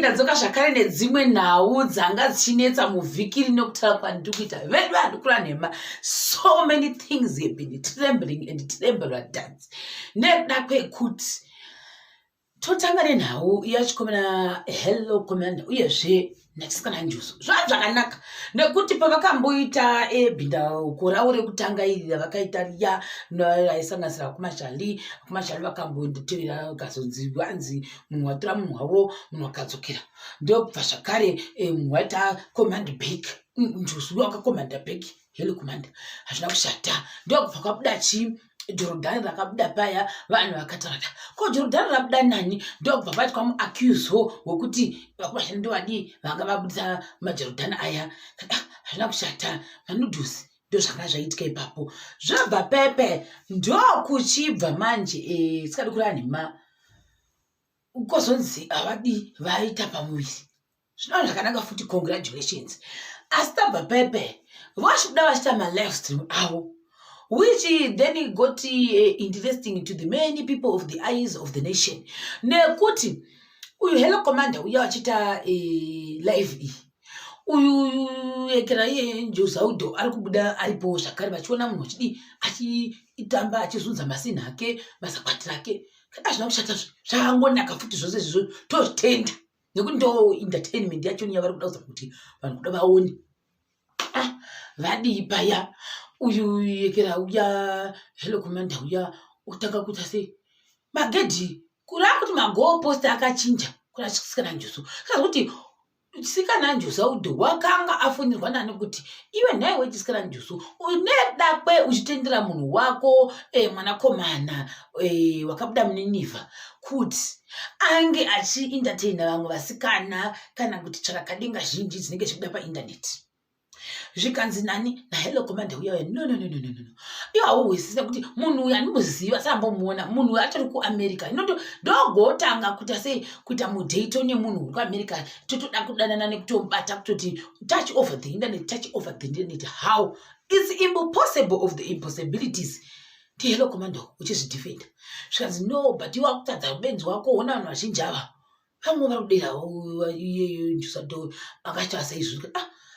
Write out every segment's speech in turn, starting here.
ndadzoka zvakare nedzimwe nhau dzanga dzichinetsa muvhiki rinokutara kwandikuita vedu handikura nhema. So many things have been trembling and trembling nekuda kwekuti totanga nenhau yachikomana HelloCommander uyezve nachisikana Njuzu. Zvava zvakanaka nekuti pavakamboita bhindauko ravo rekutanga iri ravakaita riya raisanganisira kumashali vakambondotevera vakazonzi vanzi munhu watora munhu wavo munhu wakadzokera. Ndokubva zvakare munhu waita command back Njuzu wakakomanda back HelloCommander hazvina kushata. Ndokubva kwabuda chii Jordan rakabuda paya vanhu vakatarata ko Jordan rabuda nani ndokubva pati kwamuaccuse wekuti vakubashanda ndowadi vanga vabudisa maJordan aya hazvina kushata vanudhusi ndozvanga zvaitika ipapo. Zvabva pepe ndokuchibva manje sikadi kuri anhema ukozonzi havadi vaita pamuviri zvinova zvakanaka futi congratulations. Asi tabva pepe vachibuda vachiita malive stream avo which then got interesting to the many people of the eyes of the nation. Nekuti uyu HelloCommander uya wachita live iyi uyu ekera iye Njuzu ari kubuda aripo zvakare vachiona munhu achidi achitamba achizunza masini ake masakwatira ake hazvina kushata zvangonaka futi zvose izvozvo tozvitenda nekuti ndo entertainment yacho yavari kuda kuza kuti vanhu kuda vaone vadii paya. Uyu yekera uya HelloCommander uya utanga kuita sei magedhi kuri akuti magoalpost akachinja kuri achisikana Njuzu kana kuti sikana Njuzu wakanga afonirwa nani kuti iwe nhai wechisikana Njuzu uneda kwe uchitendera munhu wako mwanakomana wakabuda muninivha kuti ange achientertaina vamwe vasikana kana kuti tsvarakadenga zhinji dzinenge zvichida paindaneti. Zvikanzi nani naHelloCommander uya no iwo hauhwisisa kuti munhu uyu andimuziva sambomuona munhu atori kuAmerica ndogotanga kuita sei kuita mudate nemunhu uri kuAmerica totoda kudanana nekutomubata kutoti touch over the internet. How? It's impossible of the impossibilities. HelloCommander uchizvidefenda zvikanzi no but iwe wakutadza ubenzi wako ona vanhu vazhinji ava vamwe vari kudera iyeyo Njuzu akaita seizvo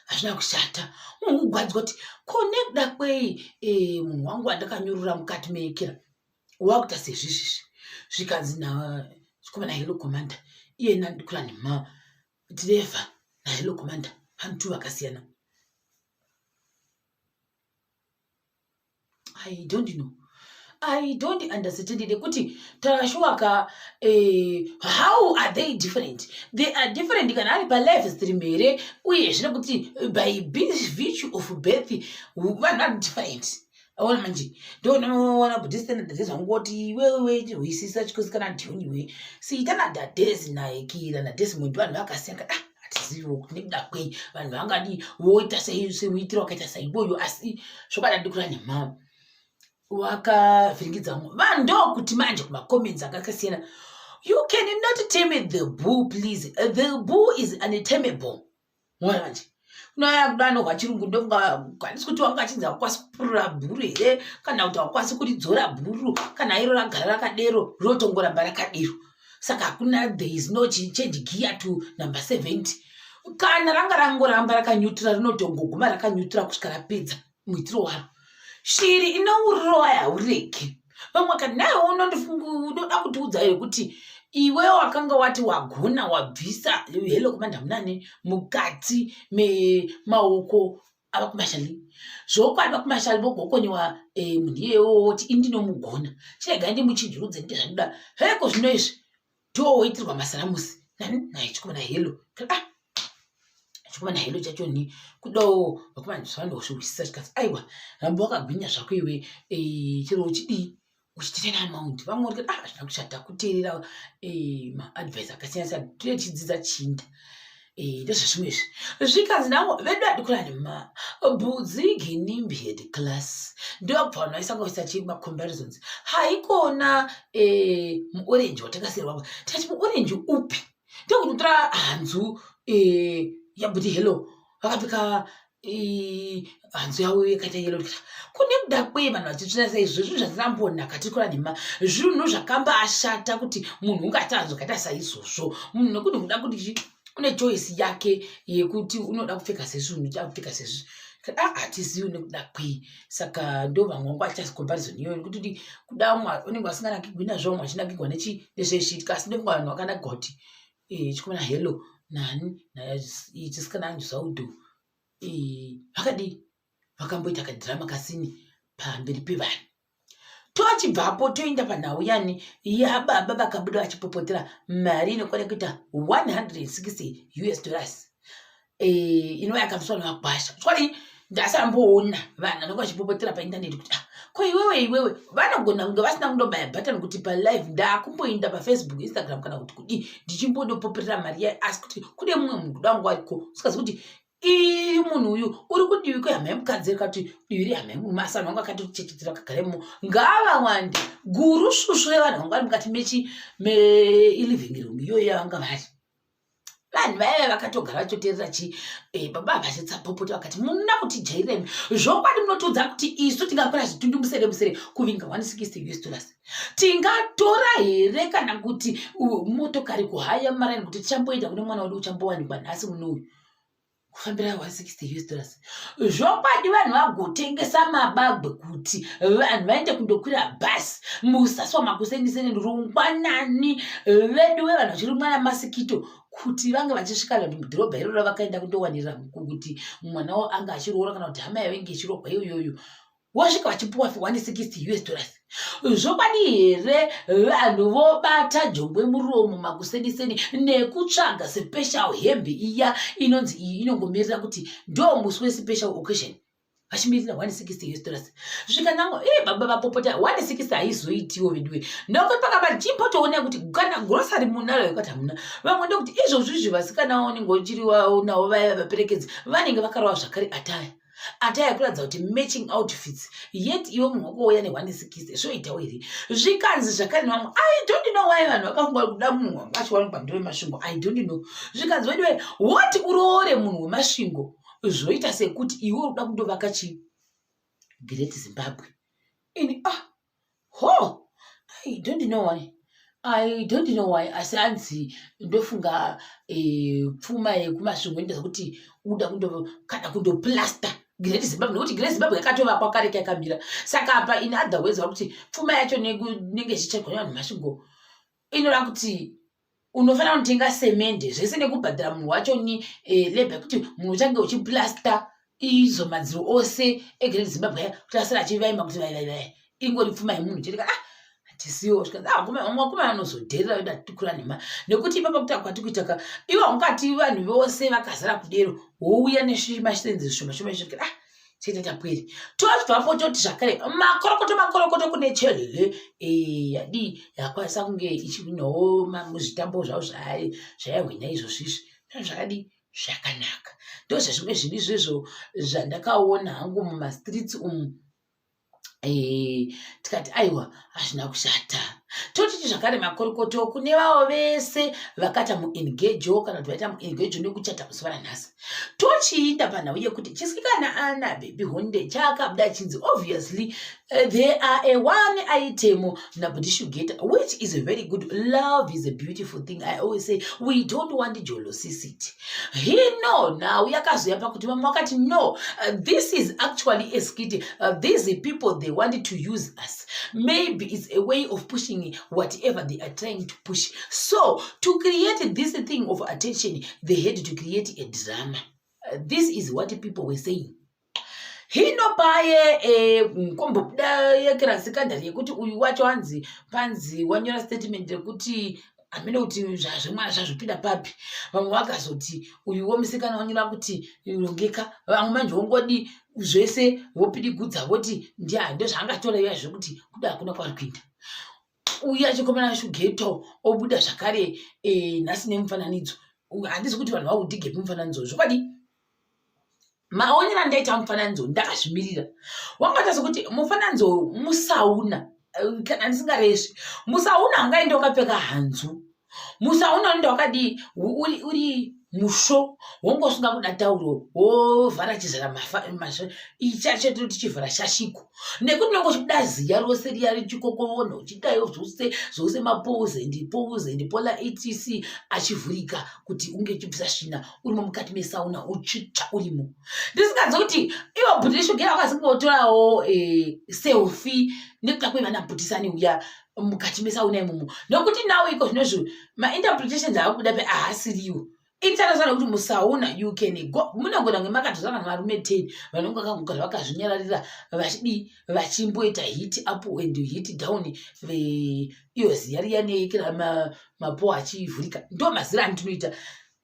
hazvina kushata. Munhu ugwadzwa kuti konekuda kwei munhu wangu wandakanyorora mukati meekera wakuita sezvizvizvi. Zvikanzi chikomana HelloCommander iye ndikura nhema dhirevha naHelloCommander vantu vakasiyana. I don't understand it. Kuti tarashuwaka how are they different? They are different kana ari pa live stream here uye zvino kuti by virtue of birth vanhu vari different. Aona manje ndonoona kuti standard dzezvangoti wewe huisisa chikusikana ndiyoniwe siitana dadhezi naekira naDesmond vanhu vakasiyana hatizivo kuti nekuda kwei vanhu vangadi voita semuitiro wakaita saiboyo asi zvakadadikura nemama wakavhiringidza vanhu ndokuti manje kumacomments akakasiyana you cannot tame the bull please the bull is untamable. Mwana manje unoya kudano kwachirungu ndokwanisi kuti wanga achinzi hakwasi kupurura bhuru here kana kuti hakwasi kuridzora bhuru kana iro ragara rakadero rinotongoramba rakadero saka hakuna there is no change gear to number 70 kana ranga rangoramba rakanyutura rinotongoguma rakanyutura kusvika rapedza muitiro waro. Shiri inouroya haureki vamwe kati naye unoda kutiudza here kuti iwe wakanga wati wagona wabvisa HelloCommander munane mukati memaoko ava kumashali zvokwadi vakumashali vogokonyewa munhu iyewo woti indinomugona chirega ndimuchinjurudze ndite zvaduda heko zvino izvi towoitirwa masaramusi nani chikomana Hello chikomana Hello chachoni kudawo vakomana zvavandozviwisisa chikati aiwa ramba wakagwinya zvako iwe chero uchidii uchitira amount vamwe uri kuti zvina kushata kuteerera maadvice akasiyana siyana tichidzidza chinda ndezvezvimwe izvi zvikanzi navo vedu adikura nema budzi ginimbehead class ndobva vanhu vaisangavisa chimacomparisons haikona muorenji watakasiyirwa tikati muorenji upi ndokunotora hanzu yabuti Hello vakapfeka hanzu yawo yakaita yelo kune kuda kwe vanhu vachitsvina sei zvinhu zvandinambona katikura nema zvinhu zvakambashata kuti munhu ungati anzokaita saizvozvo munhu nekuti kuda kuti une choice yake yekuti unoda kupfeka sezvi unoda kupfeka sezvi hatizivi nekuda kwei saka ndo vamwe vangu achasi comparison iyoyo nekuti kuda unenge wasinganakigwi nazvo mwachinakigwa nezvezviitika asi ndenge vanhu vakanakigwa kuti chikomana hello nani chisikana anju zaudho vakadi vakamboita kadhirama kasini pamberi pevanhu tochibvapo toenda panhau yani yababa vakabuda vachipopotera mari inokwana kuita $160 inova yakabviswa nemagwasha twari ndasamboona vanhu vanenge vachipopotera paindaneti kuti ko iwewe vanogona kunge vasina kundobaya bhatani kuti palive ndakumboinda pafacebook instagram kana kuti kudi ndichimbodopopotera mari yayo asi kuti kune mumwe munhu kuda wangu ariko usikazi kuti munhu uyu uri kudivi kwehama yemukadzi kuti divi rehama yemunhu masana wangu akatochengetera kagaremo ngavawande guru svusvu revanhu vanga vari mukati meliving room iyoyo yavanga vari vanhu vaiva vakatogara vachoteerera baba vachitsapopota vakati muna kuti jairemi zvokwadi munotiudza kuti isu tingakora zvitundu musere kuvinga $160 tingatora here kana kuti motokari kuhaya marani kuti tichamboenda kune mwana wedu uchambowanikwa nhasi muno uyu kufambira $160 zvokwadi vanhu vagotengesa mabagwe kuti vanhu vaende kundokwira bhasi musaswa makuseniseni rungwanani vedu vevanhu vachirumwa namasikito kuti vange vachisvika mudhorobha iroro vakaenda kundowanira kuti mwana wavo anga achiroora kana kuti hama yavenge ichirogwa iyoyo wasvika vachipuwa $160 zvokwadi here vanhu vobata jongwe muromo makuseniseni nekutsvaga special hembe iya inonzi iyi inongomirira kuti ndo musi wespecial occasion vachimirira $160 zvikanango baba vapopota $160 haizoitiwo veduwe nokuti pakaba chimbotoona kuti kana grosari munalo yakati hamuna vamwe ndokuti izvozvizvi vasikana vanenge uchiriwa navo vaya vaperekedzi vanenge vakarova zvakare ataya kuratidza kuti matching outfits yet iwo munhu wakouya ne$160 zvoitawo here zvikanzi zvakare nevamwe I don't know why vanhu vakafunga kuda munhu wanga achiwanikwa ndo wemasvingo I don't know zvikanzi weduwe woti uroore munhu wemasvingo zvoita sekuti iwe uda kundovaka Great Zimbabwe ini I don't know why asi anzi ndofunga pfuma yekumasvingo inoita kuti uda kana kundoplaster Great Zimbabwe nokuti Great Zimbabwe yakatovakwa kare yakamira saka apa in other ways kuti pfuma yacho nenge ichichairwa nevanhu masvingo inoda kuti unofanira kutenga semende zvese nekubhadhara munhu wacho ni lebha kuti munhu uchange uchiplasta izo madziro ose eGreat Zimbabwe kuti asara achivaima kuti vai ingori pfuma yemunhu chirika hatisiwo mwakuma vanozodherera veda tikura nema nekuti ipapa kuti akwati kuitaka ivo ungati vanhu vose vakazara kudero wouya neshimasenzi zvishoma ishokera chitapwiri tobvapo toti zvakare makorokoto kune chelele yadi yakwanisa kunge ichinawo muzvitambo zvavo zvayahwina izvozvizvi zvakadi zvakanaka ndozvezvimwe zvinhu izvozvo zvandakaona hangu mumastreets umu tikati aiwa hazvina kushata totiti zvakare makorokoto kune vavo vese vakata muengejo kana kuti vaita muengejo nekuchata musi varanhasi tochiinda panhau yekuti chisikana ana baby honde chakabuda chinzi obviously there are one item nabuti Shugeta which is a very good. Love is a beautiful thing. I always say we don't want jealousy. Hino now yakazoya pakuti vamwe vakati no, this is actually a skit. These people they wanted to use us. Maybe it's a way of pushing whatever they are trying to push. So to create this thing of attention, they had to create a drama. This is what people were saying. Hino paye kombobuda yekera secondary yekuti uyu wacho anzi panzi wanyora statement yekuti amene kuti zvazvimwana zvazvipinda papi vamwe vakazoti uyu womusikana wanyora kuti rongeka vamwe manje wongodi zvese vopidigudza voti ndo zvaangatora iya zvekuti kuda hakuna kwaari kuinda uyu achikomana Shugeta obuda zvakare nhasi nemufananidzo handisi kuti vanhu vaudhigepi mufananidzo zvokwadi maonera ndaita mufananidzo ndakazvimirira wangata sokuti mufananidzo musauna kana ndisingaresvi musauna angaenda wakapfeka hanzu musauna unoenda wakadi uri musho wongosunga kuda tauro wovhara chizara ichacho tichivhara shashiko nekuti nongo chibuda ziya rose riya richikokovona uchidayo zvose mapose and pola etc achivhurika kuti unge chibvisa svina urimo mukati mesauna uchitsva urimo. Ndisinganzi kuti iwo bhuti Shugeta akasingotorawo selfie nekuda kwevana Pathisani uya mukati mesauna imomo nokuti nawo iko zvinozvo ma-interpretations avakuda pe ahasiriwo. International kuti musauna you can go munogona ngemakatozana navarume 10 vanonga vakagara vakazvinyararira vachimboita hit up and hit down iyo ziya riya neikira mapo achivhurika ndo mazira andinoita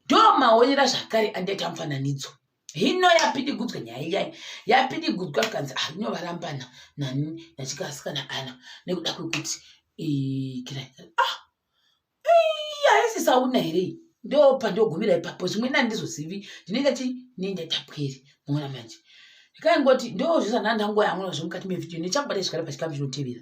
ndo maonera zvakare andaita mufananidzo. Hino yapidigudzwa nyaya iyai yapidigudzwa kanzi inovarambana nani nachikasikana ana nekuda kwekuti haisi sauna here ndo pandogumira ipapo zvimwe nandizozivi ndinenge nendatapweri muona manje ndikaingoti ndo zvisanandango yangu zvomukati mevideo nechakubata zvigara pachikamu chinotevera.